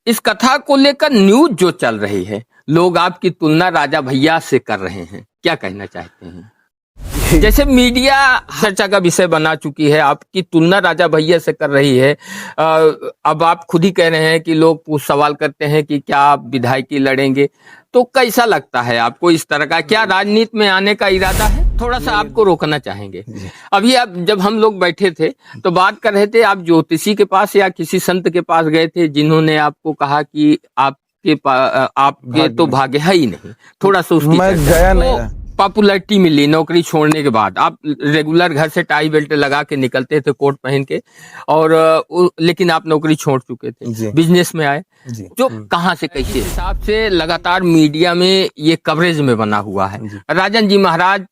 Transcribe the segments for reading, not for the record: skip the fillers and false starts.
इस कथा को लेकर न्यूज जो चल रही है, लोग आपकी तुलना राजा भैया से कर रहे हैं, क्या कहना चाहते हैं? जैसे मीडिया चर्चा का विषय बना चुकी है, आपकी तुलना राजा भैया से कर रही है। अब आप खुद ही कह रहे हैं कि लोग सवाल करते हैं कि क्या आप विधायकी लड़ेंगे, तो कैसा लगता है आपको इस तरह का? क्या राजनीति में आने का इरादा है? थोड़ा सा आपको रोकना चाहेंगे। अभी आप जब हम लोग बैठे थे तो बात कर रहे थे, आप ज्योतिषी के पास या किसी संत के पास गए थे जिन्होंने आपको कहा कि आपके तो भाग्य है ही नहीं। थोड़ा सा उसकी मैं गया नहीं। पॉपुलैरिटी मिली नौकरी छोड़ने के बाद। आप रेगुलर घर से टाई बेल्ट लगा के निकलते थे, कोट पहन के, और लेकिन आप नौकरी छोड़ चुके थे, बिजनेस में आए। जो कहाँ से कैसे हिसाब से लगातार मीडिया में ये कवरेज में बना हुआ है, राजन जी महाराज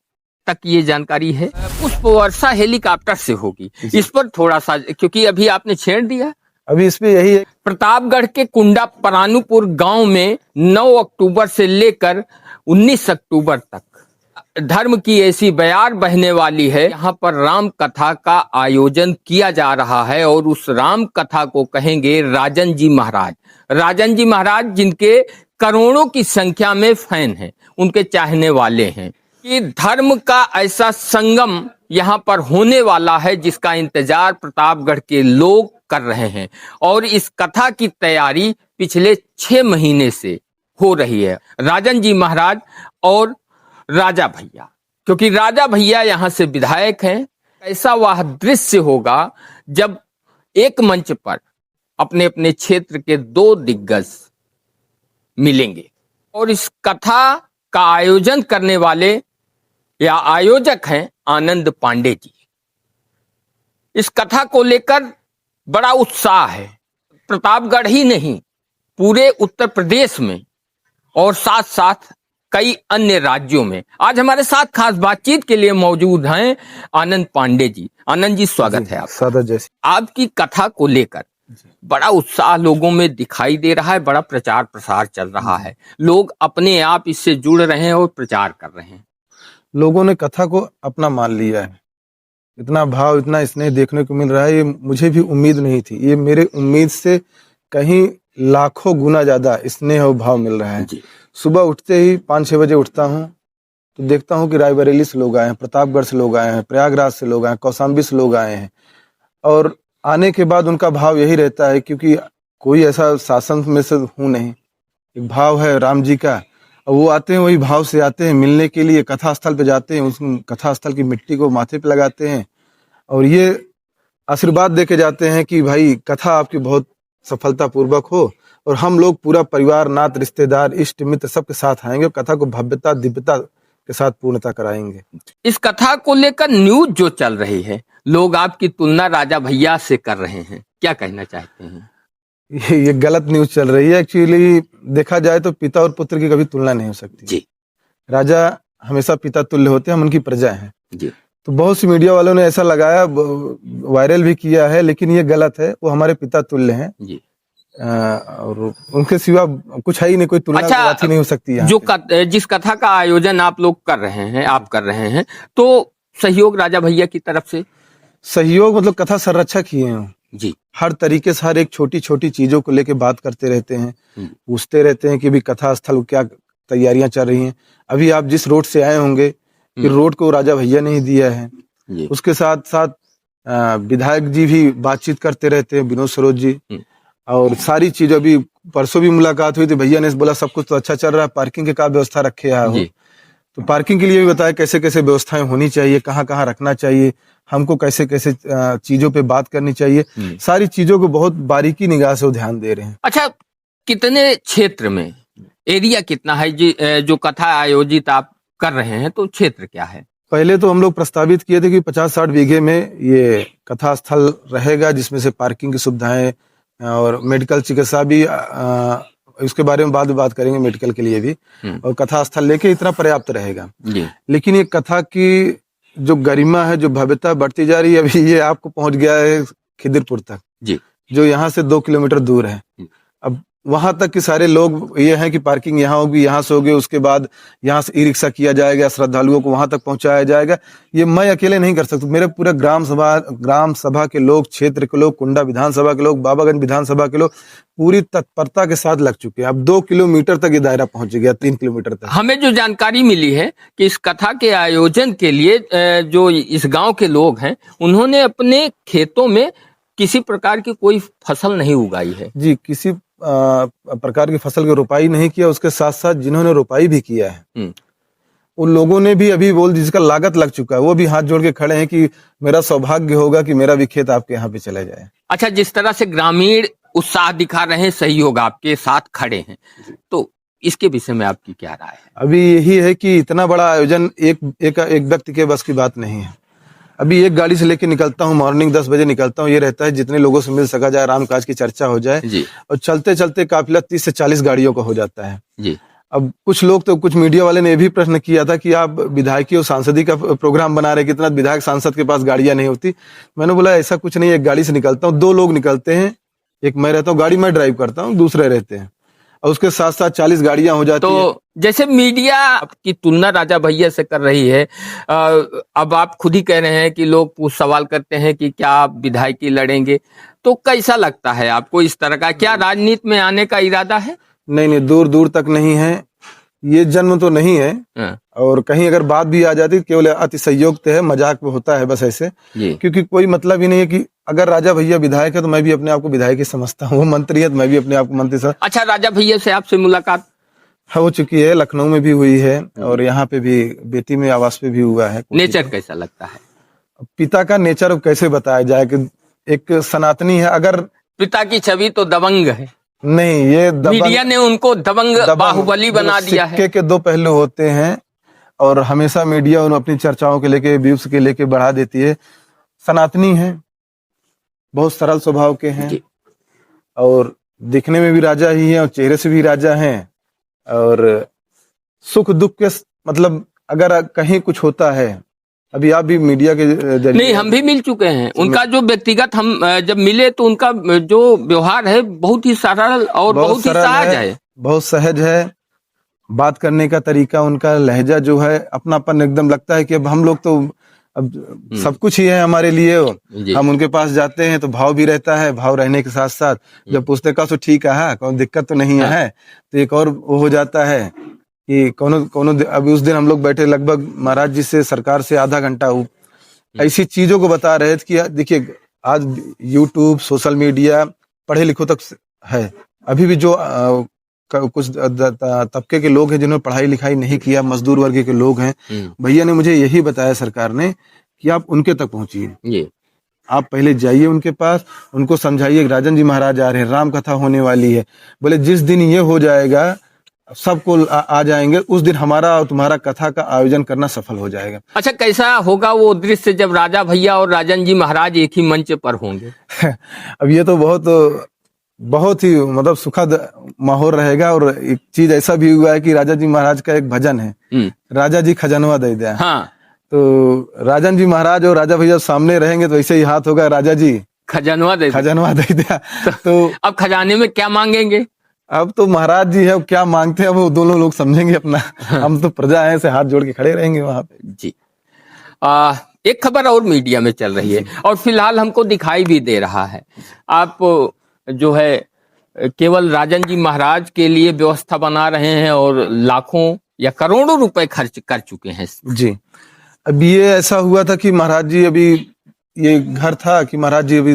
तक ये जानकारी है। पुष्प वर्षा हेलीकॉप्टर से होगी, इस पर थोड़ा सा, क्योंकि अभी आपने छेड़ दिया। अभी इसमें यही है, प्रतापगढ़ के कुंडा परानुपुर गांव में 9 अक्टूबर से लेकर 19 अक्टूबर तक धर्म की ऐसी बयार बहने वाली है। यहाँ पर राम कथा का आयोजन किया जा रहा है और उस राम कथा को कहेंगे राजन जी महाराज। राजन जी महाराज जिनके करोड़ों की संख्या में फैन हैं, उनके चाहने वाले हैं। कि धर्म का ऐसा संगम यहाँ पर होने वाला है जिसका इंतजार प्रतापगढ़ के लोग कर रहे हैं, और इस कथा की तैयारी पिछले 6 महीने से हो रही है। राजन जी महाराज और राजा भैया, क्योंकि राजा भैया यहाँ से विधायक हैं। ऐसा वह दृश्य होगा जब एक मंच पर अपने अपने क्षेत्र के 2 दिग्गज मिलेंगे, और इस कथा का आयोजन करने वाले या आयोजक हैं आनंद पांडे जी। इस कथा को लेकर बड़ा उत्साह है, प्रतापगढ़ ही नहीं पूरे उत्तर प्रदेश में और साथ साथ कई अन्य राज्यों में। आज हमारे साथ खास बातचीत के लिए मौजूद हैं आनंद पांडे जी। आनंद जी, स्वागत है आपका। आपकी कथा को लेकर बड़ा उत्साह लोगों में दिखाई दे रहा है, बड़ा प्रचार प्रसार चल रहा है, लोग अपने आप इससे जुड़ रहे हैं और प्रचार कर रहे हैं। लोगों ने कथा को अपना मान लिया है। इतना भाव, इतना स्नेह देखने को मिल रहा है, ये मुझे भी उम्मीद नहीं थी। ये मेरे उम्मीद से कहीं लाखों गुना ज्यादा स्नेह और भाव मिल रहा है। सुबह उठते ही 5-6 बजे उठता हूँ तो देखता हूँ कि रायबरेली से लोग आए हैं, प्रतापगढ़ से लोग आए हैं, प्रयागराज से लोग आए हैं, कौशाम्बी से लोग आए हैं, और आने के बाद उनका भाव यही रहता है, क्योंकि कोई ऐसा शासन में से हूँ नहीं, एक भाव है राम जी का, और वो आते हैं, वही भाव से आते हैं मिलने के लिए। कथा स्थल पे जाते हैं, उस कथा स्थल की मिट्टी को माथे पे लगाते हैं और ये आशीर्वाद दे के जाते हैं कि भाई कथा आपकी बहुत सफलता पूर्वक हो, और हम लोग पूरा परिवार, नात, रिश्तेदार, इष्ट मित्र सबके साथ आएंगे और कथा को भव्यता दिव्यता के साथ पूर्णता कराएंगे। इस कथा को लेकर न्यूज जो चल रही है, लोग आपकी तुलना राजा भैया से कर रहे हैं, क्या कहना चाहते हैं? ये गलत न्यूज चल रही है। एक्चुअली देखा जाए तो पिता और पुत्र की कभी तुलना नहीं हो सकती जी। राजा हमेशा पिता तुल्य होते हैं, हम उनकी प्रजा हैं जी। तो बहुत सी मीडिया वालों ने ऐसा लगाया, वायरल भी किया है, लेकिन ये गलत है। वो हमारे पिता तुल्य हैं जी। और उनके सिवा कुछ है ही नहीं, कोई तुलना बात ही नहीं हो सकती है। जिस कथा का आयोजन आप लोग कर रहे हैं, आप कर रहे हैं, तो सहयोग राजा भैया की तरफ से? सहयोग मतलब कथा संरक्षक ही हैं जी। हर तरीके से हर एक छोटी छोटी चीजों को लेके बात करते रहते हैं, पूछते रहते हैं कि भी कथा स्थल क्या तैयारियां चल रही हैं। अभी आप जिस रोड से आए होंगे, कि रोड को राजा भैया ने ही दिया है। उसके साथ साथ विधायक जी भी बातचीत करते रहते हैं, विनोद सरोज जी, और सारी चीज। अभी परसों भी मुलाकात हुई थी, भैया ने बोला सब कुछ तो अच्छा चल रहा है, पार्किंग की क्या व्यवस्था रखे हो, तो पार्किंग के लिए भी बताया कैसे कैसे व्यवस्थाएं होनी चाहिए, कहाँ कहाँ रखना चाहिए, हमको कैसे कैसे चीजों पे बात करनी चाहिए। सारी चीजों को बहुत बारीकी निगाह से वो ध्यान दे रहे हैं। अच्छा, कितने क्षेत्र में, एरिया कितना है जो कथा आयोजित आप कर रहे हैं, तो क्षेत्र क्या है? पहले तो हम लोग प्रस्तावित किए थे कि 50-60 बीघे में ये कथा स्थल रहेगा, जिसमें से पार्किंग की सुविधाएं और मेडिकल चिकित्सा भी, उसके बारे में बाद में बात करेंगे, मेडिकल के लिए भी, और कथा स्थल लेके इतना पर्याप्त रहेगा। लेकिन ये कथा की जो गरिमा है, जो भव्यता बढ़ती जा रही है, अभी ये आपको पहुंच गया है खिदिरपुर तक जी, जो यहाँ से 2 किलोमीटर दूर है। अब वहां तक कि सारे लोग ये हैं कि पार्किंग यहाँ होगी, यहाँ से होगी, उसके बाद यहाँ से ई रिक्शा किया जाएगा, श्रद्धालुओं को वहां तक पहुंचाया जाएगा। ये मैं अकेले नहीं कर सकता, मेरे पूरे ग्राम सभा के लोग, क्षेत्र के लोग, कुंडा विधानसभा के लोग, बाबागंज विधानसभा के लोग पूरी तत्परता के साथ लग चुके हैं। अब 2 किलोमीटर तक ये दायरा पहुंच गया, 3 किलोमीटर तक। हमें जो जानकारी मिली है कि इस कथा के आयोजन के लिए जो इस गांव के लोग हैं, उन्होंने अपने खेतों में किसी प्रकार की कोई फसल नहीं उगाई है। जी, किसी प्रकार की फसल की रोपाई नहीं किया। उसके साथ साथ जिन्होंने रोपाई भी किया है उन लोगों ने भी अभी बोल, जिसका लागत लग चुका है, वो भी हाथ जोड़ के खड़े हैं कि मेरा सौभाग्य होगा कि मेरा भी खेत आपके यहाँ पे चला जाए। अच्छा, जिस तरह से ग्रामीण उत्साह दिखा रहे हैं, सहयोग आपके साथ खड़े हैं, तो इसके विषय में आपकी क्या राय है? अभी यही है कि इतना बड़ा आयोजन एक व्यक्ति के बस की बात नहीं है। अभी एक गाड़ी से लेके निकलता हूँ, मॉर्निंग 10 बजे निकलता हूँ, ये रहता है जितने लोगों से मिल सका जाए, रामकाज की चर्चा हो जाए जी। और चलते चलते काफिला 30 से 40 गाड़ियों का हो जाता है जी। अब कुछ लोग, तो कुछ मीडिया वाले ने भी प्रश्न किया था कि आप विधायकी और सांसदी का प्रोग्राम बना रहे, कितना विधायक सांसद के पास गाड़ियां नहीं होती। मैंने बोला ऐसा कुछ नहीं है, एक गाड़ी से निकलता हूँ, 2 लोग निकलते हैं, एक मैं रहता हूँ, गाड़ी मैं ड्राइव करता हूँ, दूसरे रहते हैं, और उसके साथ साथ 40 गाड़ियां हो जाती है। तो जैसे मीडिया आपकी तुलना राजा भैया से कर रही है, अब आप खुद ही कह रहे हैं कि लोग सवाल करते हैं कि क्या आप विधायकी लड़ेंगे, तो कैसा लगता है आपको इस तरह का? क्या राजनीति में आने का इरादा है? नहीं, दूर दूर तक नहीं है, ये जन्म तो नहीं है। और कहीं अगर बात भी आ जाती केवल अतिशयोक्ति है, मजाक में होता है बस ऐसे, क्योंकि कोई मतलब ही नहीं है कि अगर राजा भैया विधायक है तो मैं भी अपने आप को विधायक ही समझता हूँ, वो मंत्री है तो मैं भी अपने आप को मंत्री समझता। अच्छा, राजा भैया से आपसे मुलाकात हो चुकी है, लखनऊ में भी हुई है और यहाँ पे भी बेटी में आवास पे भी हुआ है। नेचर कैसा लगता है? पिता का नेचर अब कैसे बताया जाए कि एक सनातनी है। अगर पिता की छवि तो दबंग है, नहीं, ये मीडिया ने उनको दबंग बाहुबली बना दिया है। सिक्के के 2 पहलू होते हैं और हमेशा मीडिया उन अपनी चर्चाओं के लेके, व्यूज के लेके बढ़ा देती है। सनातनी है, बहुत सरल स्वभाव के हैं और दिखने में भी राजा ही है और चेहरे से भी राजा हैं, और सुख दुख के मतलब अगर कहीं कुछ होता है, अभी आप भी मीडिया के जरिए, नहीं, हम भी मिल चुके हैं, उनका जो व्यक्तिगत हम जब मिले तो उनका जो व्यवहार है बहुत ही सरल और बहुत ही सहज है, बहुत सहज है। बात करने का तरीका, उनका लहजा जो है, अपनापन एकदम लगता है कि अब हम लोग तो अब सब कुछ ही है हमारे लिए। हम उनके पास जाते हैं तो भाव भी रहता है, भाव रहने के साथ साथ जब पूछते का तो ठीक है, कोई दिक्कत तो नहीं है, तो एक और वो हो जाता है कि कोनो अभी उस दिन हम लोग बैठे लगभग महाराज जी से, सरकार से आधा घंटा ऐसी चीजों को बता रहे थे कि देखिए आज यूट्यूब, सोशल मीडिया पढ़े लिखों तक है, अभी भी जो कुछ तबके के लोग हैं जिन्होंने पढ़ाई लिखाई नहीं किया, मजदूर वर्ग के लोग हैं, भैया ने मुझे यही बताया सरकार ने कि आप उनके तक पहुंचिए, आप पहले जाइए उनके पास, उनको समझाइए राजन जी महाराज आ रहे हैं, राम कथा होने वाली है। बोले जिस दिन ये हो जाएगा, सबको आ जाएंगे, उस दिन हमारा और तुम्हारा कथा का आयोजन करना सफल हो जाएगा। अच्छा, कैसा होगा वो दृश्य जब राजा भैया और राजन जी महाराज एक ही मंच पर होंगे? अब ये तो बहुत ही मतलब सुखद माहौल रहेगा। और एक चीज ऐसा भी हुआ है कि राजा जी महाराज का एक भजन है, राजा जी खजनवा दे दिया। हाँ, तो राजन जी महाराज और राजा भैया सामने रहेंगे तो ऐसे ही हाथ होगा, राजा जी खजनवा दे दिया। तो अब खजाने में क्या मांगेंगे? अब तो महाराज जी है, क्या मांगते हैं वो दोनों लोग समझेंगे अपना। हम तो प्रजा है, से हाथ जोड़ के खड़े रहेंगे वहां पे। जी। एक खबर और मीडिया में चल रही है और फिलहाल हमको दिखाई भी दे रहा है, आप जो है केवल राजन जी महाराज के लिए व्यवस्था बना रहे हैं और लाखों या करोड़ों रुपए खर्च कर चुके हैं। जी, अब ये ऐसा हुआ था कि महाराज जी, अभी ये घर था कि महाराज जी अभी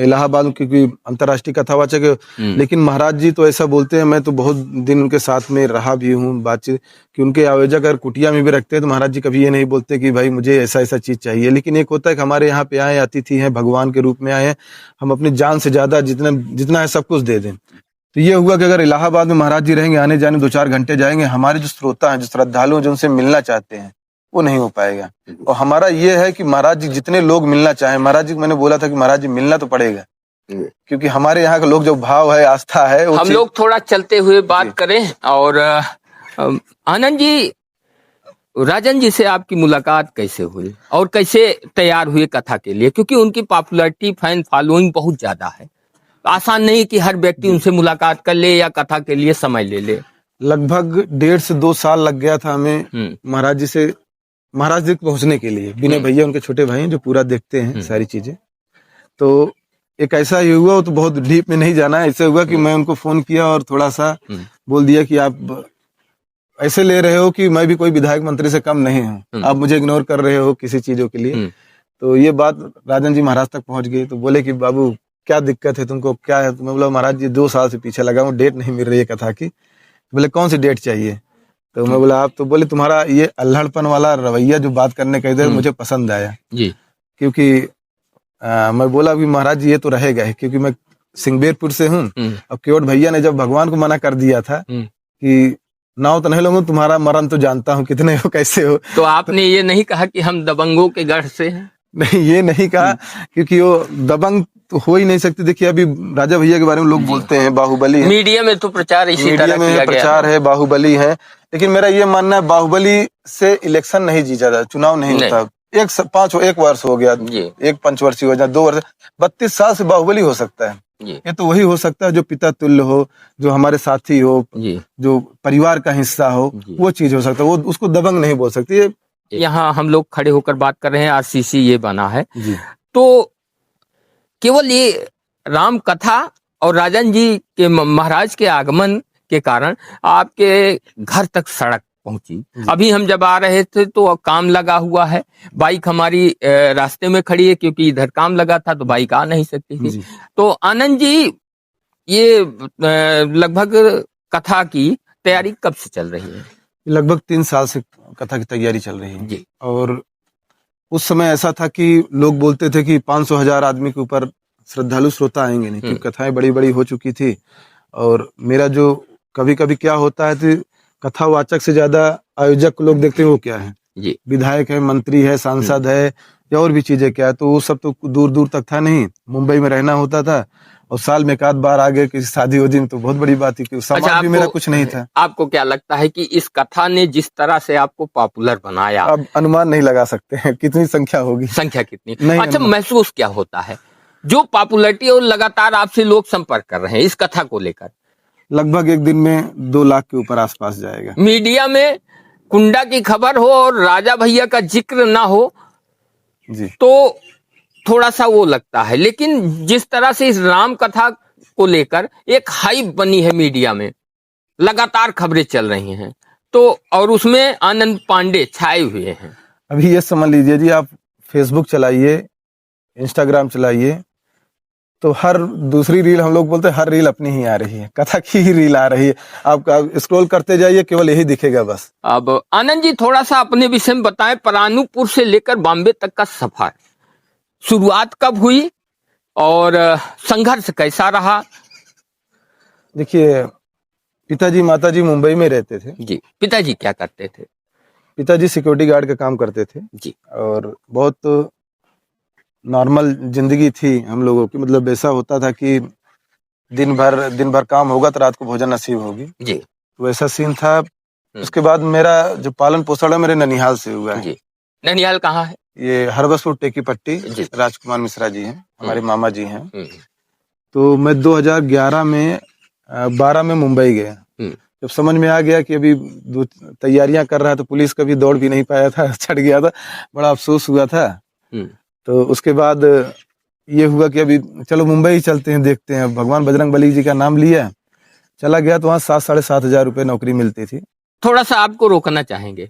इलाहाबाद, क्योंकि अंतर्राष्ट्रीय कथावाचक है, लेकिन महाराज जी तो ऐसा बोलते हैं, मैं तो बहुत दिन उनके साथ में रहा भी हूँ, बातचीत कि उनके आयोजक अगर कुटिया में भी रखते हैं तो महाराज जी कभी ये नहीं बोलते कि भाई मुझे ऐसा ऐसा चीज चाहिए। लेकिन एक होता है कि हमारे यहाँ पे आए, अतिथि हैं, भगवान के रूप में आए हैं, हम अपनी जान से ज्यादा जितना है सब कुछ दे दें। तो ये हुआ कि अगर इलाहाबाद में महाराज जी रहेंगे, आने जाने 2-4 घंटे जाएंगे, हमारे जो श्रोता हैं, जो श्रद्धालु हैं, जो उनसे मिलना चाहते हैं, वो नहीं हो पाएगा। और हमारा ये है कि महाराज जी जितने लोग मिलना चाहें, महाराज जी को मैंने बोला था कि महाराज जी मिलना तो पड़ेगा, क्योंकि हमारे यहाँ के लोग जो भाव है, आस्था है, हम लोग थोड़ा चलते हुए बात करें। और आनंद जी, राजन जी से आपकी मुलाकात कैसे हुई और कैसे तैयार हुए कथा के लिए? क्योंकि उनकी पॉपुलैरिटी, फैन फॉलोइंग बहुत ज्यादा है, आसान नहीं कि हर व्यक्ति उनसे मुलाकात कर ले या कथा के लिए समय ले ले। लगभग 1.5 से 2 साल लग गया था हमें महाराज जी तक पहुंचने के लिए। विनय भैया उनके छोटे भाई हैं जो पूरा देखते हैं सारी चीजें। तो एक ऐसा ही हुआ, वो तो बहुत डीप में नहीं जाना है, ऐसे हुआ कि मैं उनको फोन किया और थोड़ा सा बोल दिया कि आप ऐसे ले रहे हो कि मैं भी कोई विधायक मंत्री से कम नहीं हूँ, आप मुझे इग्नोर कर रहे हो किसी चीजों के लिए। तो ये बात राजन जी महाराज तक पहुंच गई। तो बोले कि बाबू क्या दिक्कत है तुमको, क्या है? तो मैं बोला महाराज जी 2 साल से पीछे लगा हूँ, डेट नहीं मिल रही है कथा की। बोले कौन सी डेट चाहिए? तो मैं बोला आप, तो बोले तुम्हारा ये अल्हड़पन वाला रवैया जो बात करने का इधर मुझे पसंद आया जी। क्योंकि मैं बोला अभी महाराज जी ये तो रहेगा ही, क्योंकि मैं सिंगबेरपुर से हूँ। और केवट भैया ने जब भगवान को मना कर दिया था कि नाव तो नहीं लूंगा, तुम्हारा मरण तो जानता हूँ कितने हो कैसे हो। तो आपने ये नहीं कहा कि हम दबंगों के गढ़ से हैं? नहीं, ये नहीं कहा, क्योंकि वो दबंग तो हो ही नहीं सकती। देखिए अभी राजा भैया के बारे में लोग बोलते हैं बाहुबली है, मीडिया में तो प्रचार इसी तरह किया प्रचार है बाहुबली है, लेकिन मेरा ये मानना है बाहुबली से इलेक्शन नहीं जीता जाता, चुनाव नहीं होता। एक वर्ष हो गया, एक पंचवर्षीय हो जाए, 2 वर्ष, 32 साल से बाहुबली हो सकता है। ये तो वही हो सकता है जो पिता तुल्य हो, जो हमारे साथी हो, जो परिवार का हिस्सा हो, वो चीज हो सकता है। वो उसको दबंग नहीं बोल सकती। यहाँ हम लोग खड़े होकर बात कर रहे हैं, आरसीसी ये बना है। तो केवल ये राम कथा और राजन जी के महाराज के आगमन के कारण आपके घर तक सड़क पहुंची। अभी हम जब आ रहे थे तो काम लगा हुआ है, बाइक हमारी रास्ते में खड़ी है, क्योंकि इधर काम लगा था तो बाइक आ नहीं सकती थी। तो आनंद जी, ये लगभग कथा की तैयारी कब से चल रही है? लगभग 3 साल से कथा की तैयारी चल रही है जी। और उस समय ऐसा था कि लोग बोलते थे कि 500,000 आदमी के ऊपर श्रद्धालु श्रोता आएंगे नहीं, क्योंकि कथाएं बड़ी बड़ी हो चुकी थी। और मेरा जो कभी कभी क्या होता है कि कथावाचक से ज्यादा आयोजक लोग देखते हैं वो क्या है, विधायक है, मंत्री है, सांसद है, या और भी चीजें क्या है। तो वो सब तो दूर दूर तक था नहीं, मुंबई में रहना होता था, और साल में 1 बार आ गए किसी शादी होती तो बहुत बड़ी बात थी। समाज भी मेरा कुछ नहीं था। आपको क्या लगता है कि इस कथा ने जिस तरह से आपको पॉपुलर बनाया, अब अनुमान नहीं लगा सकते हैं कितनी संख्या होगी, संख्या कितनी? अच्छा, महसूस क्या होता है जो पॉपुलरिटी और लगातार आपसे लोग संपर्क कर रहे हैं इस कथा को लेकर? लगभग एक दिन में 2 लाख के ऊपर आसपास जाएगा। मीडिया में कुंडा की खबर हो और राजा भैया का जिक्र ना हो जी, तो थोड़ा सा वो लगता है, लेकिन जिस तरह से इस राम कथा को लेकर एक हाइप बनी है मीडिया में, लगातार खबरें चल रही हैं, तो और उसमें आनंद पांडे छाए हुए हैं। अभी ये समझ लीजिए जी, आप फेसबुक चलाइए, इंस्टाग्राम चलाइए, तो हर दूसरी रील, हम लोग बोलते हैं हर रील अपनी ही आ रही है, कथा की ही रील आ रही है। आप स्क्रॉल करते जाइए, केवल यही दिखेगा बस। अब आनंद जी थोड़ा सा अपने विषय में बताएं, परानुपुर से लेकर बॉम्बे तक का सफर, शुरुआत कब हुई और संघर्ष कैसा रहा? देखिए, पिताजी माताजी मुंबई में रहते थे जी। पिताजी क्या करते थे? पिताजी सिक्योरिटी गार्ड का काम करते थे जी। और बहुत नॉर्मल जिंदगी थी हम लोगों की, मतलब ऐसा होता था कि दिन भर काम होगा तो रात को भोजन नसीब होगी जी। तो वैसा सीन था। उसके बाद मेरा जो पालन पोषण है मेरे ननिहाल से हुआ है जी। ननिहाल कहाँ है? ये हरबसपुर टेकी पट्टी, राजकुमार मिश्रा जी हैं, हमारे मामा जी हैं। तो मैं 2011 में 12 में मुंबई गया। जब समझ में आ गया कि अभी तैयारियां कर रहा है, तो पुलिस कभी दौड़ भी नहीं पाया था, छट गया था, बड़ा अफसोस हुआ था। तो उसके बाद ये हुआ कि अभी चलो मुंबई ही चलते हैं, देखते हैं। भगवान बजरंगबली जी का नाम लिया, चला गया, तो वहाँ 7-7.5 हजार रुपए नौकरी मिलती थी। थोड़ा सा आपको रोकना चाहेंगे।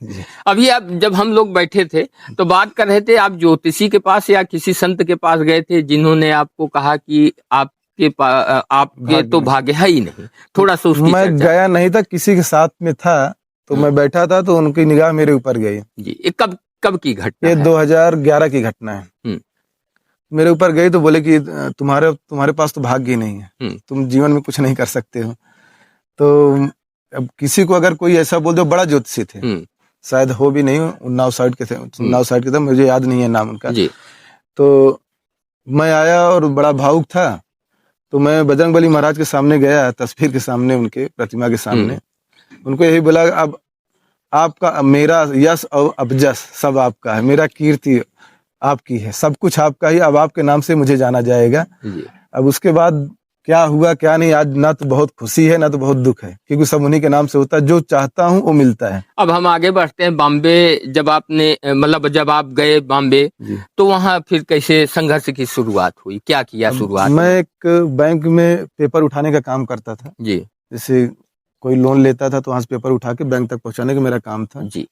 अभी आप, जब हम लोग बैठे थे तो बात कर रहे थे, आप ज्योतिषी के पास या किसी संत के पास गए थे जिन्होंने आपको कहा कि आपके तो भाग्य है ही नहीं। थोड़ा सा उसकी मैं गया नहीं था, किसी के साथ में था, तो मैं बैठा था, तो उनकी निगाह मेरे ऊपर गई जी। कब की घटना? ये 2011 की घटना है। मेरे ऊपर गई तो बोले कि तुम्हारे पास तो भाग्य ही नहीं है, तुम जीवन में कुछ नहीं कर सकते हो। तो अब किसी को अगर कोई ऐसा बोल दो, बड़ा ज्योतिषी थे, शायद हो भी नहीं, उन्नाव साइड के थे, मुझे याद नहीं है नाम उनका जी। तो मैं आया और बड़ा भावुक था, तो मैं बजरंगबली महाराज के सामने गया, तस्वीर के सामने, उनके प्रतिमा के सामने, उनको यही बोला, अब आपका, मेरा यश और अपजस सब आपका है, मेरा कीर्ति आपकी है, सब कुछ आपका ही, अब आपके नाम से मुझे जाना जाएगा। अब उसके बाद क्या हुआ क्या नहीं, आज ना तो बहुत खुशी है ना तो बहुत दुख है, क्योंकि सब उन्हीं के नाम से होता है, जो चाहता हूँ वो मिलता है। अब हम आगे बढ़ते हैं। बॉम्बे जब आपने मतलब जब आप गए बॉम्बे, जी। तो वहां फिर कैसे संघर्ष की शुरुआत हुई, क्या किया अब शुरुआत मैं में? एक बैंक में पेपर उठाने का काम करता था। जी जैसे कोई लोन लेता था तो वहाँ से पेपर उठा के बैंक तक पहुँचाने का मेरा काम था, जी।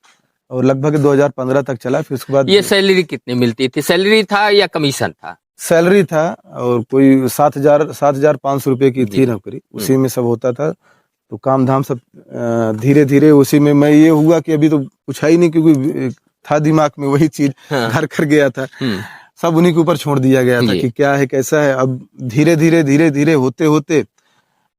और लगभग 2015 तक चला। फिर उसके बाद ये सैलरी कितनी मिलती थी? सैलरी था या कमीशन था? सैलरी था, और कोई 7,500 रुपये की जी। थी नौकरी, उसी में सब होता था। तो काम धाम सब धीरे धीरे उसी में मैं, ये हुआ कि अभी तो कुछ है ही नहीं, क्योंकि था दिमाग में वही चीज, हाँ। घर कर गया था, सब उन्हीं के ऊपर छोड़ दिया गया था जी। कि क्या है कैसा है। अब धीरे धीरे होते होते,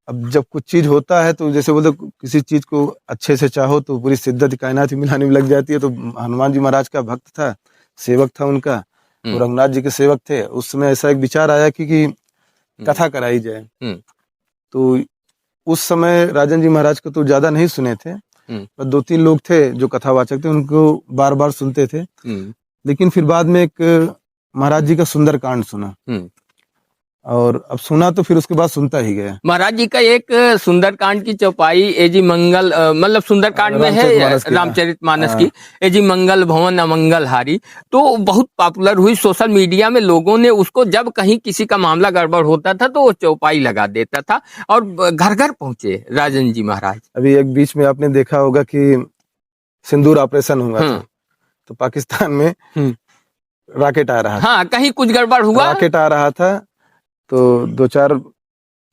अब जब कुछ चीज होता है तो जैसे बोलते किसी चीज को अच्छे से चाहो तो पूरी शिद्दत कायनात ही मिलाने में लग जाती है। तो हनुमान जी महाराज का भक्त था, सेवक था उनका, और रघुनाथ जी के सेवक थे। उस समय ऐसा एक विचार आया कि कथा कराई जाए। तो उस समय राजन जी महाराज को तो ज्यादा नहीं सुने थे, पर 2-3 लोग थे जो कथावाचक थे, उनको बार बार सुनते थे। लेकिन फिर बाद में एक महाराज जी का सुंदर कांड सुना, और अब सुना तो फिर उसके बाद सुनता ही गया। महाराज जी का एक सुंदरकांड की चौपाई एजी मंगल मतलब सुंदरकांड में है रामचरितमानस की, एजी मंगल भवन अमंगल हारी, तो बहुत पॉपुलर हुई सोशल मीडिया में। लोगों ने उसको जब कहीं किसी का मामला गड़बड़ होता था तो वो चौपाई लगा देता था, और घर घर पहुंचे राजन जी महाराज। अभी एक बीच में आपने देखा होगा कि सिंदूर ऑपरेशन हुआ था, तो पाकिस्तान में रॉकेट आ रहा था। हाँ, कहीं कुछ गड़बड़ हुआ, रॉकेट आ रहा था, तो 2-4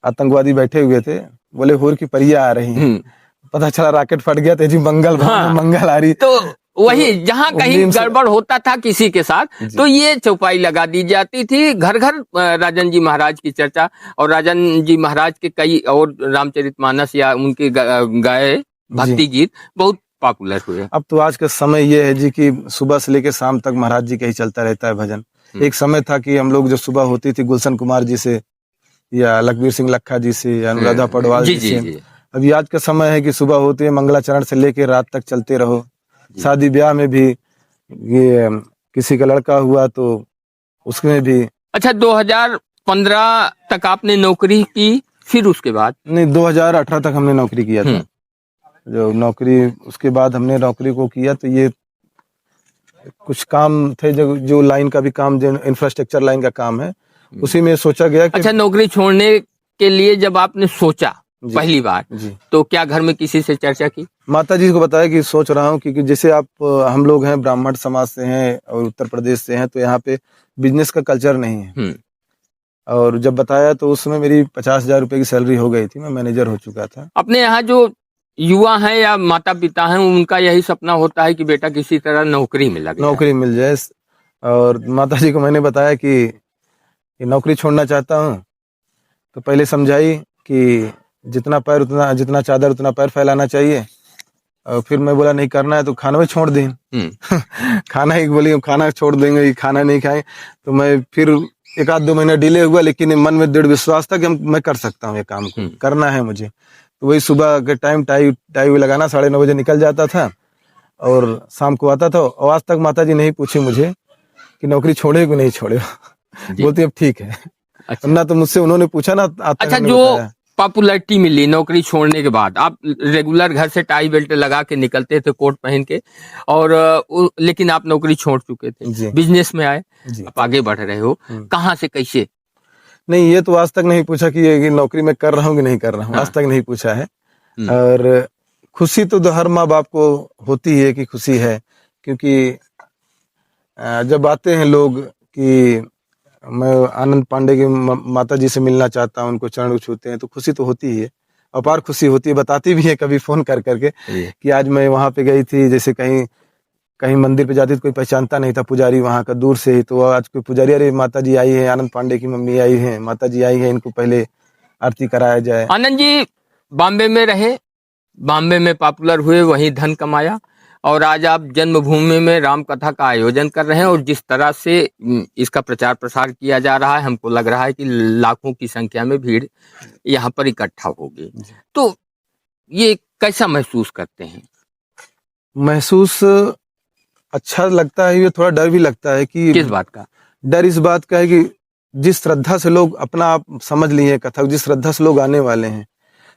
आतंकवादी बैठे हुए थे, बोले होर की परियां आ रही हैं। पता चला रॉकेट फट गया, तेजी मंगल हाँ। मंगल आ रही। तो वही जहां कहीं गड़बड़ होता था किसी के साथ, तो ये चौपाई लगा दी जाती थी। घर घर राजन जी महाराज की चर्चा, और राजन जी महाराज के कई और रामचरितमानस या उनके गाए भक्ति गीत बहुत पॉपुलर हुए। अब तो आज का समय ये है जी कि सुबह से लेकर शाम तक महाराज जी का ही चलता रहता है भजन। एक समय था कि हम लोग जो सुबह होती थी गुलशन कुमार जी से, या लखबीर सिंह लखा जी से, या अनुराधा पडवाल जी से। अभी आज का समय है कि सुबह होती है मंगलाचरण से लेकर रात तक चलते रहो। शादी ब्याह में भी, ये किसी का लड़का हुआ तो उसमें भी। अच्छा, 2015 तक आपने नौकरी की, फिर उसके बाद? नहीं, 2018 तक हमने नौकरी किया था। जो नौकरी, उसके बाद हमने नौकरी को किया तो ये कुछ काम थे जो लाइन का भी काम, जो इंफ्रास्ट्रक्चर लाइन का काम है, उसी में सोचा गया कि। अच्छा, नौकरी छोड़ने के लिए जब आपने सोचा पहली बार, तो क्या घर में किसी से चर्चा की? माता जी को बताया कि सोच रहा हूँ, क्योंकि जैसे आप, हम लोग हैं ब्राह्मण समाज से हैं और उत्तर प्रदेश से हैं, तो यहाँ पे बिजनेस का कल्चर नहीं है। और जब बताया तो उस समय मेरी 50,000 रुपए की सैलरी हो गई थी, मैं मैनेजर हो चुका था। अपने यहाँ जो युवा हैं या माता पिता हैं, उनका यही सपना होता है कि बेटा किसी तरह नौकरी में लगे, नौकरी मिल जाए। और माता जी को मैंने बताया कि नौकरी छोड़ना चाहता हूँ, तो पहले समझाई कि जितना चादर उतना पैर फैलाना चाहिए। और फिर मैं बोला नहीं करना है तो खाना भी छोड़ दें। खाना ही बोली खाना छोड़ देंगे, खाना नहीं खाए। तो मैं फिर 1-2 महीना डिले हुआ, लेकिन मन में दृढ़ विश्वास था कि मैं कर सकता हूँ, ये काम को करना है मुझे। तो वही सुबह के टाइम टाई लगाना, 9:30 बजे निकल जाता था और शाम को आता था। और आज तक माता जी नहीं पूछी मुझे कि नौकरी छोड़े कि नहीं छोड़े। बोलती अब ठीक है। अच्छा। ना तो मुझसे उन्होंने पूछा ना। अच्छा, जो पॉपुलैरिटी मिली नौकरी छोड़ने के बाद, आप रेगुलर घर से टाई बेल्ट लगा के निकलते थे, कोट पहन के, और लेकिन आप नौकरी छोड़ चुके थे, बिजनेस में आए, आप आगे बढ़ रहे हो, कहाँ से कैसे? नहीं, ये तो आज तक नहीं पूछा कि ये नौकरी मैं कर रहा हूँ कि नहीं कर रहा हूँ। आज तक नहीं पूछा है। और खुशी तो हर माँ बाप को होती है कि खुशी है, क्योंकि जब आते हैं लोग कि मैं आनंद पांडे की माता जी से मिलना चाहता हूँ, उनको चरण छूते हैं, तो खुशी तो होती ही है, अपार खुशी होती है। बताती भी है कभी फोन कर करके कि आज मैं वहां पे गई थी। जैसे कहीं मंदिर पे जाती तो कोई पहचानता नहीं था पुजारी वहां का, दूर से ही। तो आज कोई पुजारी, अरे माता जी आई है, आनंद पांडे की मम्मी आई है, माता जी आई है, इनको पहले आरती कराया जाए। आनंद जी बॉम्बे में रहे, बॉम्बे में पॉपुलर हुए, वहीं धन कमाया, और आज आप जन्मभूमि में राम कथा का आयोजन कर रहे हैं। और जिस तरह से इसका प्रचार प्रसार किया जा रहा है, हमको लग रहा है कि लाखों की संख्या में भीड़ यहाँ पर इकट्ठा होगी। तो ये कैसा महसूस करते हैं? महसूस अच्छा लगता है, ये थोड़ा डर भी लगता है कि। किस बात का? डर इस बात का है कि जिस श्रद्धा से लोग अपना आप समझ लिए हैं कथक, जिस श्रद्धा से लोग आने वाले हैं,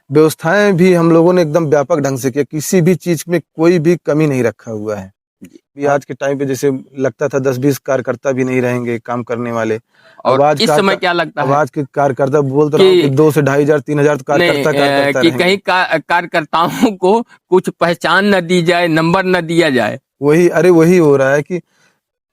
व्यवस्थाएं भी हम लोगों ने एकदम व्यापक ढंग से किया, किसी भी चीज में कोई भी कमी नहीं रखा हुआ है। भी आज के टाइम पे जैसे लगता था 10-20 कार्यकर्ता भी नहीं रहेंगे काम करने वाले, और आज इस समय क्या लगता है आज के कार्यकर्ता बोलते रहा हूं कि 2 से 2,500 3,000 तो कार्यकर्ता कि रहेंगे। कहीं कार्यकर्ताओं को कुछ पहचान न दी जाए, नंबर न दिया जाए। वही हो रहा है कि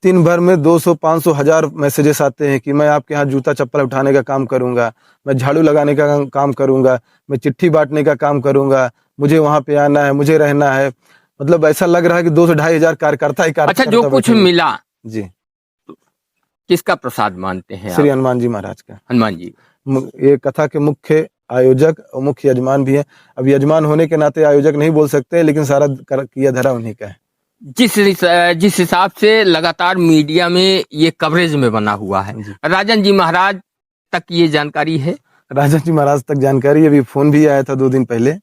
दिन भर में 200 500 1000 मैसेजेस आते हैं कि मैं आपके यहाँ जूता चप्पल उठाने का काम करूंगा, मैं झाड़ू लगाने का काम करूंगा, मैं चिट्ठी बांटने का काम करूंगा, मुझे वहां पे आना है, मुझे रहना है। मतलब ऐसा लग रहा है कि 2 से 2,500 कार्यकर्ता ही अच्छा, जो कुछ मिला जी, किसका प्रसाद मानते हैं श्री आप? हनुमान जी महाराज का। हनुमान जी ये कथा के मुख्य आयोजक और मुख्य यजमान भी है। अब यजमान होने के नाते आयोजक नहीं बोल सकते, लेकिन सारा किया धरा उन्हीं का है। जिस हिसाब से लगातार मीडिया में ये कवरेज में बना हुआ है, राजन जी महाराज तक ये जानकारी है? राजन जी महाराज तक जानकारी, अभी फोन भी आया था 2 दिन पहले।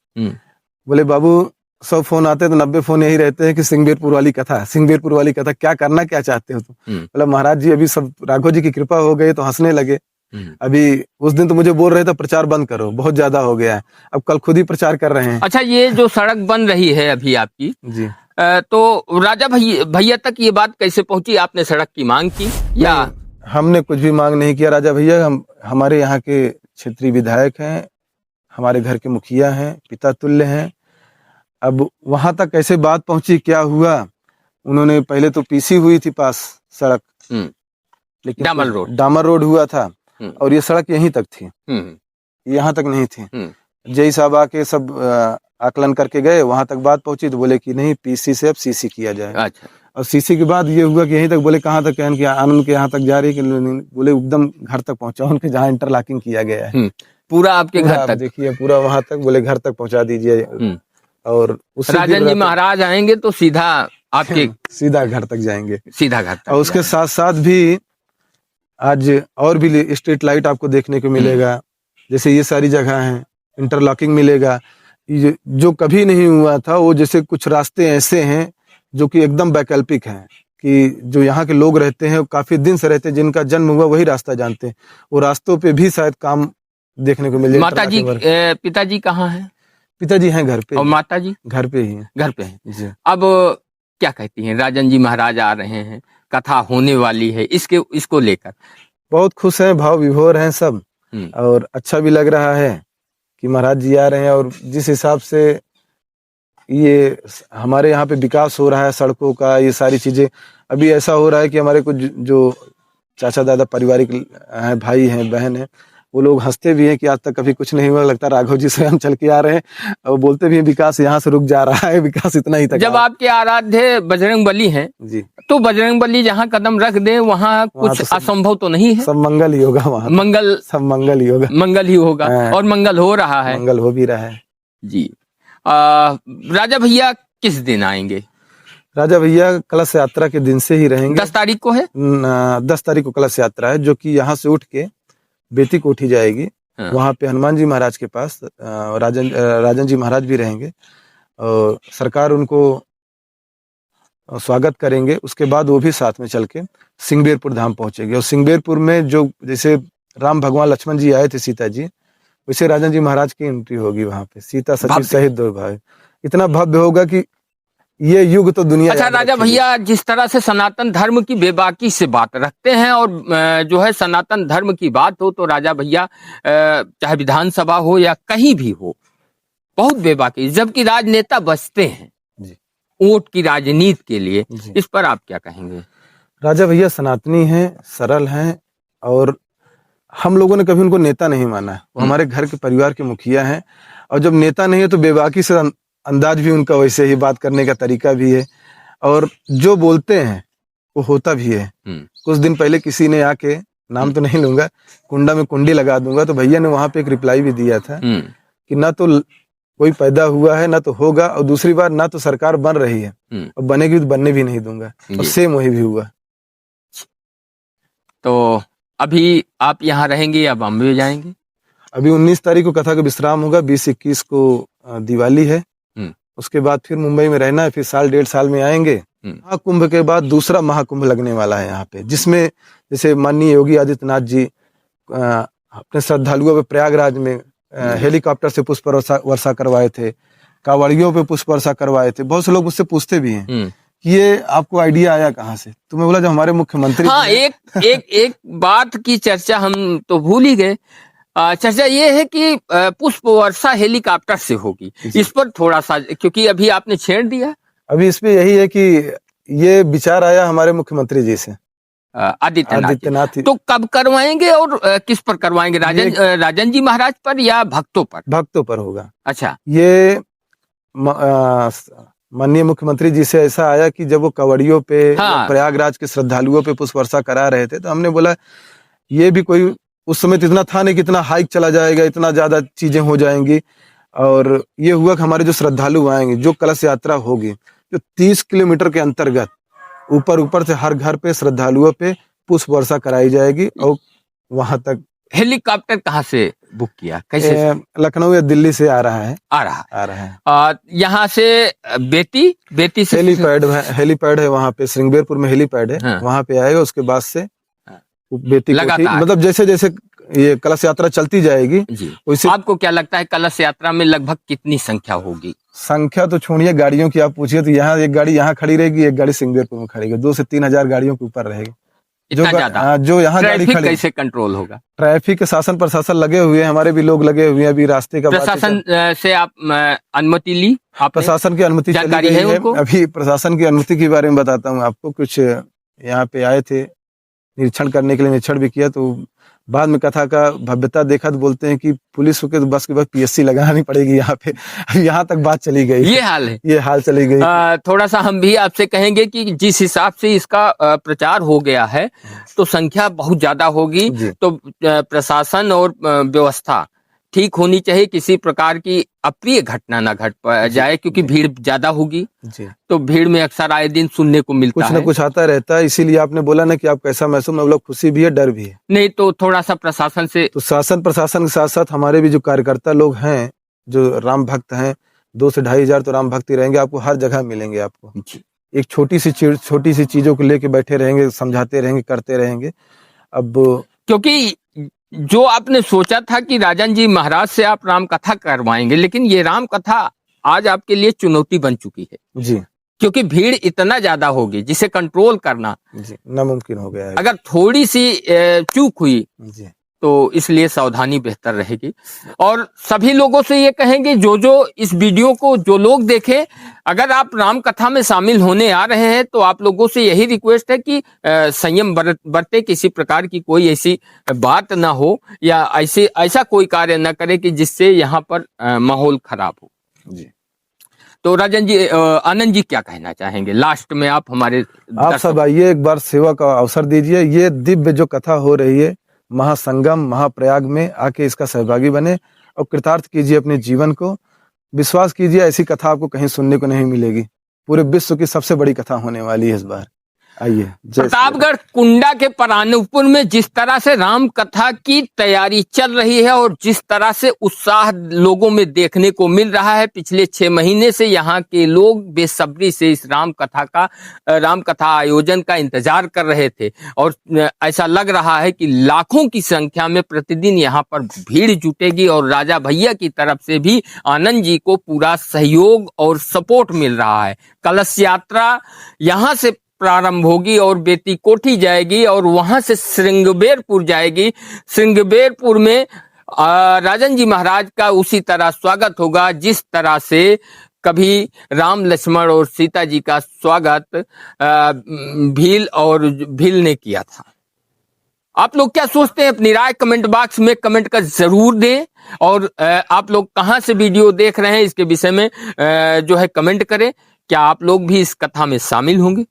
बोले बाबू 100 फोन आते हैं तो 90 फोन यही रहते हैं कि सिंहबीरपुर वाली कथा क्या करना क्या चाहते हो तुम? मतलब महाराज जी अभी सब राघव जी की कृपा हो गई तो हंसने लगे। अभी उस दिन तो मुझे बोल रहे थे प्रचार बंद करो, बहुत ज्यादा हो गया है। अब कल खुद ही प्रचार कर रहे हैं। अच्छा, ये जो सड़क बन रही है अभी आपकी जी, तो राजा भैया तक ये बात कैसे पहुंची? आपने सड़क की मांग की या? हमने कुछ भी मांग नहीं किया राजा भैया। हम हमारे यहाँ के क्षेत्रीय विधायक हैं, हमारे घर के मुखिया हैं, पिता तुल्य हैं। अब वहां तक कैसे बात पहुंची, क्या हुआ, उन्होंने पहले तो पीसी हुई थी पास सड़क, लेकिन डामर रोड हुआ था और ये सड़क यहीं तक थी, यहाँ तक नहीं थी। जय साहब आके सब आकलन करके गए, वहां तक बात पहुंची तो बोले कि नहीं, पीसी से अब सीसी किया जाए। अच्छा। और सीसी के बाद ये हुआ कि यहीं तक, बोले कहाँ तक, कहन कि आनंद के यहाँ तक जा रही है, बोले एकदम घर तक पहुंचा उनके जहाँ इंटरलॉकिंग किया गया है। पूरा आपके घर तक? देखिए पूरा वहां तक, बोले घर तक पहुंचा दीजिए। और राजन जी महाराज आएंगे तो सीधा आपके सीधा घर तक जाएंगे, सीधा घर तक। और उसके साथ साथ भी आज और भी स्ट्रीट लाइट आपको देखने को मिलेगा। जैसे ये सारी जगह है, इंटरलॉकिंग मिलेगा। ये जो कभी नहीं हुआ था, वो जैसे कुछ रास्ते ऐसे हैं जो कि एकदम वैकल्पिक हैं, कि जो यहाँ के लोग रहते हैं, काफी दिन से रहते हैं, जिनका जन्म हुआ वही रास्ता जानते हैं। वो रास्तों पे भी शायद काम देखने को मिलेगा। माता जी पिताजी कहाँ हैं? पिताजी हैं घर पे। और माता जी? घर पे ही हैं। घर पे हैं जी। अब क्या कहती हैं? राजन जी महाराज आ रहे हैं, कथा होने वाली है, इसको लेकर बहुत खुश हैं, भाव विभोर हैं सब, और अच्छा भी लग रहा है कि महाराज जी आ रहे हैं। और जिस हिसाब से ये हमारे यहाँ पे विकास हो रहा है सड़कों का, ये सारी चीजें, अभी ऐसा हो रहा है कि हमारे कुछ जो चाचा दादा पारिवारिक हैं, भाई हैं, बहन हैं, वो लोग हंसते भी हैं कि आज तक कभी कुछ नहीं हुआ, लगता राघव जी स्वयं चल के आ रहे हैं। और बोलते भी हैं विकास यहाँ से रुक जा रहा है, विकास इतना ही तक। जब आपके आराध्य बजरंग बली हैं जी, तो बजरंग बली जहाँ कदम रख दे वहाँ कुछ तो असंभव तो नहीं है। सब मंगल ही होगा वहाँ, सब मंगल ही होगा, मंगल ही होगा। और मंगल हो रहा है, मंगल हो भी रहा है जी। राजा भैया किस दिन आएंगे? राजा भैया कलश यात्रा के दिन से ही रहेंगे। 10 तारीख को है? 10 तारीख को कलश यात्रा है, जो कि यहाँ से उठ के बेती को उठी जाएगी। वहां पे हनुमान जी महाराज के पास राजन जी महाराज भी रहेंगे और सरकार उनको स्वागत करेंगे। उसके बाद वो भी साथ में चल के सिंहबीरपुर धाम पहुंचेंगे। और सिंहबीरपुर में जो जैसे राम भगवान लक्ष्मण जी आए थे सीता जी, वैसे राजन जी महाराज की एंट्री होगी वहां पे, सीता सती सहित 2 भाई। इतना भव्य होगा कि ये युग तो दुनिया। अच्छा राजा भैया, जिस तरह से सनातन धर्म की बेबाकी से बात रखते हैं, और जो है सनातन धर्म की बात हो तो राजा भैया चाहे विधानसभा हो या कहीं भी हो, बहुत बेबाकी, जबकि राजनेता बचते हैं जी, वोट की राजनीति के लिए। इस पर आप क्या कहेंगे? राजा भैया सनातनी हैं, सरल हैं, और हम लोगों ने कभी उनको नेता नहीं माना। वो हमारे घर के परिवार के मुखिया हैं, और जब नेता नहीं है तो बेबाकी से अंदाज भी उनका वैसे ही, बात करने का तरीका भी है, और जो बोलते हैं वो होता भी है। कुछ दिन पहले किसी ने आके, नाम तो नहीं लूंगा, कुंडा में कुंडी लगा दूंगा, तो भैया ने वहां पे एक रिप्लाई भी दिया था कि ना तो कोई पैदा हुआ है, ना तो होगा, और दूसरी बार ना तो सरकार बन रही है, और बनेगी तो बनने भी नहीं दूंगा। और सेम वही भी हुआ। तो अभी आप यहाँ रहेंगे या बॉम्बे जाएंगे? अभी 19 तारीख को कथा का विश्राम होगा, 20-21 को दिवाली है, उसके बाद फिर मुंबई में रहना है, फिर 1.5 साल में आएंगे। महाकुंभ के बाद दूसरा महाकुंभ लगने वाला है यहाँ पे, जिसमें जैसे माननीय योगी आदित्यनाथ जी अपने श्रद्धालुओं पे प्रयागराज में हेलीकॉप्टर से पुष्प वर्षा करवाए थे, कांवड़ियों पे पुष्प वर्षा करवाए थे। बहुत से लोग मुझसे पूछते भी हैं कि ये आपको आइडिया आया कहाँ से? तो मैं बोला जब हमारे मुख्यमंत्री हाँ, एक बात की चर्चा हम तो भूल ही गए। चर्चा ये है कि पुष्प वर्षा हेलीकॉप्टर से होगी। इस पर थोड़ा सा, क्योंकि अभी आपने छेड़ दिया। अभी इसमें यही है कि ये विचार आया हमारे मुख्यमंत्री जी से, आदित्यनाथ। तो कब करवाएंगे और किस पर करवाएंगे? राजन जी महाराज पर या भक्तों पर? भक्तों पर होगा। अच्छा, ये माननीय मुख्यमंत्री जी से ऐसा आया कि जब वो कांवड़ियों पे, प्रयागराज के श्रद्धालुओं पे पुष्प वर्षा करा रहे थे, तो हमने बोला ये भी कोई, उस समय तो इतना था नहीं कि इतना हाइक चला जाएगा, इतना ज्यादा चीजें हो जाएंगी। और ये हुआ कि हमारे जो श्रद्धालु आएंगे, जो कलश यात्रा होगी, जो 30 किलोमीटर के अंतर्गत ऊपर से हर घर पे श्रद्धालुओं पे पुष्प वर्षा कराई जाएगी। और वहां तक हेलीकॉप्टर कहाँ से बुक किया, कैसे? लखनऊ या दिल्ली से आ रहा है। यहाँ से बेती से हेलीपैड है वहाँ पे, श्रृंगेरपुर में हेलीपैड है। हाँ। वहाँ पे आएगा, उसके बाद से बेटी कोठी, मतलब जैसे जैसे ये कलश यात्रा चलती जाएगी वैसे। आपको क्या लगता है कलश यात्रा में लगभग कितनी संख्या होगी? संख्या तो छोड़िए, गाड़ियों की आप पूछिए तो यहाँ एक गाड़ी यहाँ खड़ी रहेगी, एक गाड़ी श्रृंगेरपुर में खड़ी रहेगी। 2 से 3 हजार गाड़ियों के ऊपर रहेगी। जो यहाँ गाड़ी खड़ी, कैसे कंट्रोल होगा? ट्रैफिक के शासन प्रशासन लगे हुए हैं, हमारे भी लोग लगे हुए हैं। अभी रास्ते का प्रशासन से आप अनुमति ली? प्रशासन की अनुमति जानकारी है उनको? अभी प्रशासन की अनुमति के बारे में बताता हूँ आपको। कुछ यहाँ पे आए थे निरीक्षण करने के लिए, निरीक्षण भी किया, तो बाद में कथा का भव्यता देखा तो बोलते हैं कि पुलिस के बस के बाद पीएससी लगानी पड़ेगी यहाँ पे। यहाँ तक बात चली गई। ये हाल है, ये हाल चली गई। थोड़ा सा हम भी आपसे कहेंगे कि जिस हिसाब से इसका प्रचार हो गया है तो संख्या बहुत ज्यादा होगी, तो प्रशासन और व्यवस्था ठीक होनी चाहिए, किसी प्रकार की अप्रिय घटना ना घट जाए, क्योंकि भीड़ ज्यादा होगी। तो भीड़ में अक्सर आए दिन सुनने को मिलता है, कुछ न कुछ आता रहता है। इसीलिए आपने बोला ना कि आप कैसा महसूस, मतलब खुशी भी है, डर भी है। नहीं तो थोड़ा सा प्रशासन से, तो शासन प्रशासन के साथ साथ हमारे भी जो कार्यकर्ता लोग हैं, जो राम भक्त हैं, 2 से 2.5 हजार तो राम भक्ति रहेंगे, आपको हर जगह मिलेंगे। आपको एक छोटी सी चीजों को लेके बैठे रहेंगे, समझाते रहेंगे, करते रहेंगे। अब क्योंकि जो आपने सोचा था कि राजन जी महाराज से आप राम कथा करवाएंगे, लेकिन ये राम कथा आज आपके लिए चुनौती बन चुकी है जी, क्योंकि भीड़ इतना ज्यादा होगी जिसे कंट्रोल करना जी नामुमकिन हो गया है। अगर थोड़ी सी चूक हुई जी, तो इसलिए सावधानी बेहतर रहेगी। और सभी लोगों से ये कहेंगे, जो इस वीडियो को जो लोग देखें, अगर आप राम कथा में शामिल होने आ रहे हैं तो आप लोगों से यही रिक्वेस्ट है कि संयम बरते, किसी प्रकार की कोई ऐसी बात ना हो या ऐसा कोई कार्य न करे कि जिससे यहाँ पर माहौल खराब हो जी। तो राजन जी, आनंद जी क्या कहना चाहेंगे लास्ट में? आप सब आइए, एक बार सेवा का अवसर दीजिए। ये दिव्य जो कथा हो रही है महासंगम महाप्रयाग में, आके इसका सहभागी बने और कृतार्थ कीजिए अपने जीवन को। विश्वास कीजिए, ऐसी कथा आपको कहीं सुनने को नहीं मिलेगी। पूरे विश्व की सबसे बड़ी कथा होने वाली है इस बार। आइए। प्रतापगढ़ कुंडा के परानुपुर में जिस तरह से राम कथा की तैयारी चल रही है और जिस तरह से उत्साह लोगों में देखने को मिल रहा है, पिछले 6 महीने से यहाँ के लोग बेसब्री से इस राम कथा आयोजन का इंतजार कर रहे थे और ऐसा लग रहा है कि लाखों की संख्या में प्रतिदिन यहाँ पर भीड़ जुटेगी और राजा भैया की तरफ से भी आनंद जी को पूरा सहयोग और सपोर्ट मिल रहा है। कलश यात्रा यहाँ से प्रारंभ होगी और बेती कोठी जाएगी और वहां से श्रृंगेरपुर जाएगी। श्रृंगेरपुर में राजन जी महाराज का उसी तरह स्वागत होगा जिस तरह से कभी राम लक्ष्मण और सीता जी का स्वागत भील ने किया था। आप लोग क्या सोचते हैं? अपनी राय कमेंट बॉक्स में कमेंट कर जरूर दें और आप लोग कहां से वीडियो देख रहे हैं इसके विषय में जो है कमेंट करें। क्या आप लोग भी इस कथा में शामिल होंगे,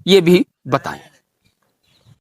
ये भी बताएं।